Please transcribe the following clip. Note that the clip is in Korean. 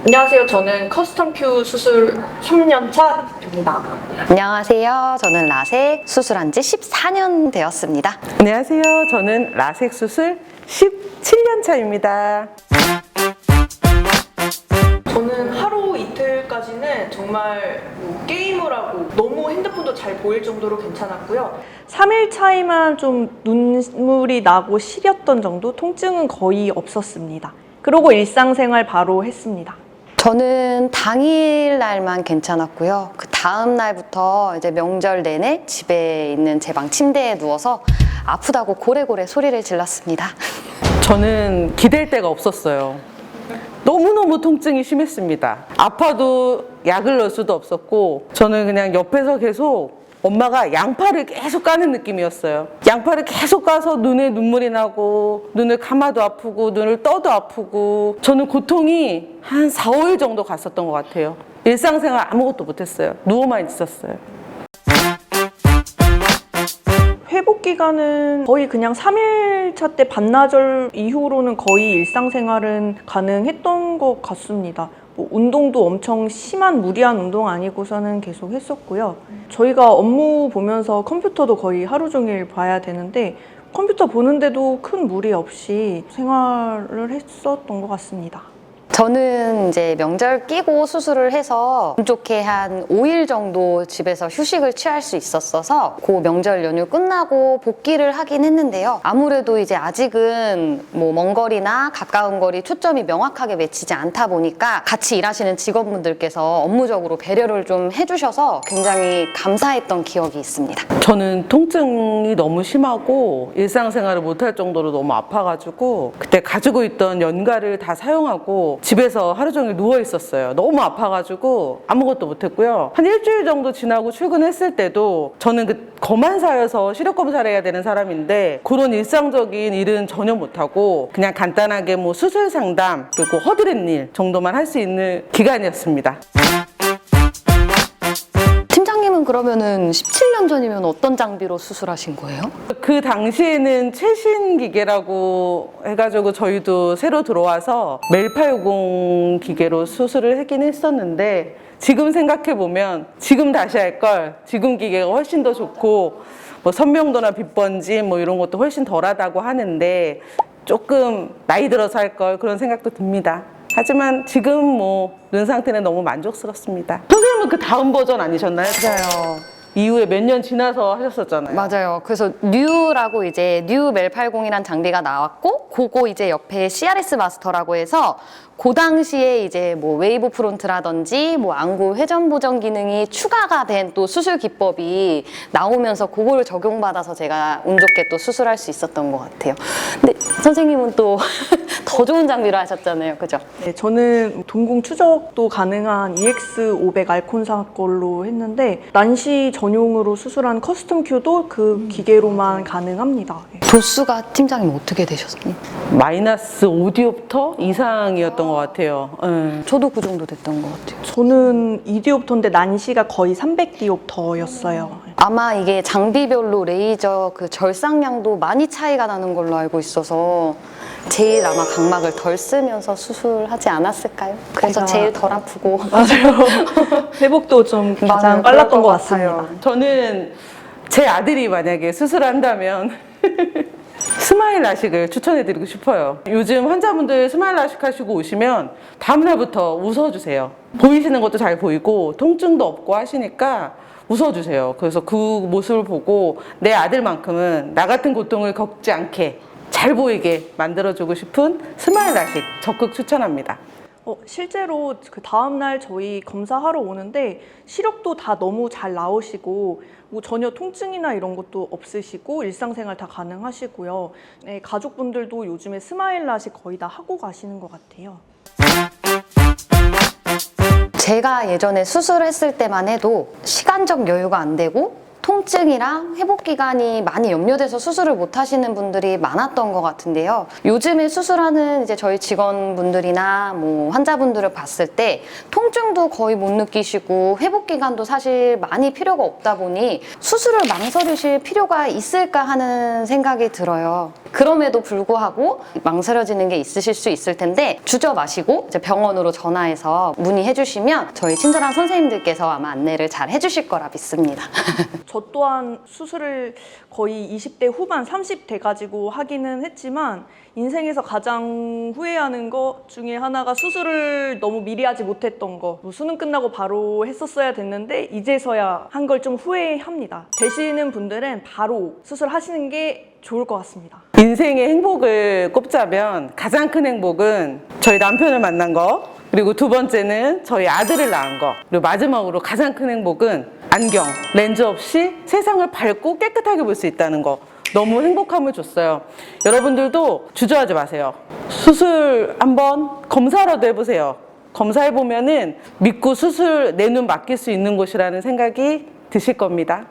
안녕하세요. 저는 커스텀 큐 수술 3년 차입니다. 안녕하세요. 저는 라섹 수술한 지 14년 되었습니다. 안녕하세요. 저는 라섹 수술 17년 차입니다. 저는 하루 이틀까지는 정말 게임을 하고 너무 핸드폰도 잘 보일 정도로 괜찮았고요. 3일 차에만 좀 눈물이 나고 시렸던 정도? 통증은 거의 없었습니다. 그러고 일상생활 바로 했습니다. 저는 당일날만 괜찮았고요. 그 다음 날부터 이제 명절 내내 집에 있는 제 방 침대에 누워서 아프다고 고래고래 소리를 질렀습니다. 저는 기댈 데가 없었어요. 너무너무 통증이 심했습니다. 아파도 약을 넣을 수도 없었고 저는 그냥 옆에서 계속 엄마가 양파를 계속 까는 느낌이었어요. 양파를 계속 까서 눈에 눈물이 나고 눈을 감아도 아프고 눈을 떠도 아프고 저는 고통이 한 4, 5일 정도 갔었던 것 같아요. 일상생활 아무것도 못했어요. 누워만 있었어요. 회복 기간은 거의 그냥 3일차 때 반나절 이후로는 거의 일상생활은 가능했던 것 같습니다. 뭐 운동도 엄청 심한 무리한 운동 아니고서는 계속 했었고요. 저희가 업무 보면서 컴퓨터도 거의 하루 종일 봐야 되는데 컴퓨터 보는데도 큰 무리 없이 생활을 했었던 것 같습니다. 저는 이제 명절 끼고 수술을 해서 운 좋게 한 5일 정도 집에서 휴식을 취할 수 있었어서 그 명절 연휴 끝나고 복귀를 하긴 했는데요. 아무래도 이제 아직은 뭐 먼 거리나 가까운 거리 초점이 명확하게 맺히지 않다 보니까 같이 일하시는 직원분들께서 업무적으로 배려를 좀 해주셔서 굉장히 감사했던 기억이 있습니다. 저는 통증이 너무 심하고 일상생활을 못할 정도로 너무 아파가지고 그때 가지고 있던 연가를 다 사용하고 집에서 하루 종일 누워 있었어요. 너무 아파가지고 아무것도 못했고요. 한 일주일 정도 지나고 출근했을 때도 저는 그 검안사여서 시력 검사를 해야 되는 사람인데 그런 일상적인 일은 전혀 못하고 그냥 간단하게 뭐 수술 상담 그리고 허드렛 일 정도만 할 수 있는 기간이었습니다. 팀장님은 그러면은 17년 전이면 어떤 장비로 수술하신 거예요? 그 당시에는 최신 기계라고 해가지고 저희도 새로 들어와서 멜850 기계로 수술을 하긴 했었는데 지금 생각해보면 지금 다시 할 걸 지금 기계가 훨씬 더 좋고 뭐 선명도나 빛번짐 뭐 이런 것도 훨씬 덜하다고 하는데 조금 나이 들어서 할 걸 그런 생각도 듭니다. 하지만 지금 뭐 눈 상태는 너무 만족스럽습니다. 선생님은 그 다음 버전 아니셨나요? 맞아요. 이후에 몇 년 지나서 하셨었잖아요. 맞아요. 그래서 뉴라고 이제 뉴 멜80이란 장비가 나왔고 그거 이제 옆에 CRS 마스터라고 해서 그 당시에 이제 뭐 웨이브 프론트라든지 뭐 안구 회전 보정 기능이 추가가 된 또 수술 기법이 나오면서 그거를 적용받아서 제가 운 좋게 또 수술할 수 있었던 것 같아요. 근데 선생님은 또 더 좋은 장비로 하셨잖아요. 그죠? 네, 저는 동공 추적도 가능한 EX500 알콘사 걸로 했는데 난시 전용으로 수술한 커스텀 큐도 그 기계로만 가능합니다. 네. 도수가 팀장님 어떻게 되셨어요? 마이너스 5디옵터 이상이었던 것 같아요. 저도 그 정도 됐던 것 같아요. 저는 2디옵터인데 난시가 거의 300디옵터였어요. 아마 이게 장비별로 레이저 그 절상량도 많이 차이가 나는 걸로 알고 있어서 제일 아마 각막을 덜 쓰면서 수술하지 않았을까요? 그래서 제가- 제일 덜 아프고. 맞아요. 회복도 좀 가장 맞아요. 빨랐던 그럴 것 것 같습니다. 같아요. 저는 제 아들이 만약에 수술한다면 스마일 라식을 추천해드리고 싶어요. 요즘 환자분들 스마일 라식 하시고 오시면 다음날부터 웃어주세요. 보이시는 것도 잘 보이고 통증도 없고 하시니까 웃어주세요. 그래서 그 모습을 보고 내 아들만큼은 나 같은 고통을 겪지 않게 잘 보이게 만들어주고 싶은 스마일 라식 적극 추천합니다. 실제로 그 다음날 저희 검사하러 오는데 시력도 다 너무 잘 나오시고 뭐 전혀 통증이나 이런 것도 없으시고 일상생활 다 가능하시고요. 네, 가족분들도 요즘에 스마일 라식 거의 다 하고 가시는 것 같아요. 제가 예전에 수술했을 때만 해도 시간적 여유가 안 되고 통증이랑 회복 기간이 많이 염려돼서 수술을 못 하시는 분들이 많았던 것 같은데요. 요즘에 수술하는 이제 저희 직원분들이나 뭐 환자분들을 봤을 때 통증도 거의 못 느끼시고 회복 기간도 사실 많이 필요가 없다 보니 수술을 망설이실 필요가 있을까 하는 생각이 들어요. 그럼에도 불구하고 망설여지는 게 있으실 수 있을 텐데 주저 마시고 이제 병원으로 전화해서 문의해 주시면 저희 친절한 선생님들께서 아마 안내를 잘 해주실 거라 믿습니다. 저 또한 수술을 거의 20대 후반, 30대 가지고 하기는 했지만 인생에서 가장 후회하는 것 중에 하나가 수술을 너무 미리 하지 못했던 거. 뭐 수능 끝나고 바로 했었어야 됐는데 이제서야 한 걸 좀 후회합니다. 되시는 분들은 바로 수술하시는 게 좋을 것 같습니다. 인생의 행복을 꼽자면 가장 큰 행복은 저희 남편을 만난 거, 그리고 두 번째는 저희 아들을 낳은 거, 그리고 마지막으로 가장 큰 행복은 안경, 렌즈 없이 세상을 밝고 깨끗하게 볼 수 있다는 거. 너무 행복함을 줬어요. 여러분들도 주저하지 마세요. 수술 한번 검사라도 해보세요. 검사해보면은 믿고 수술 내 눈 맡길 수 있는 곳이라는 생각이 드실 겁니다.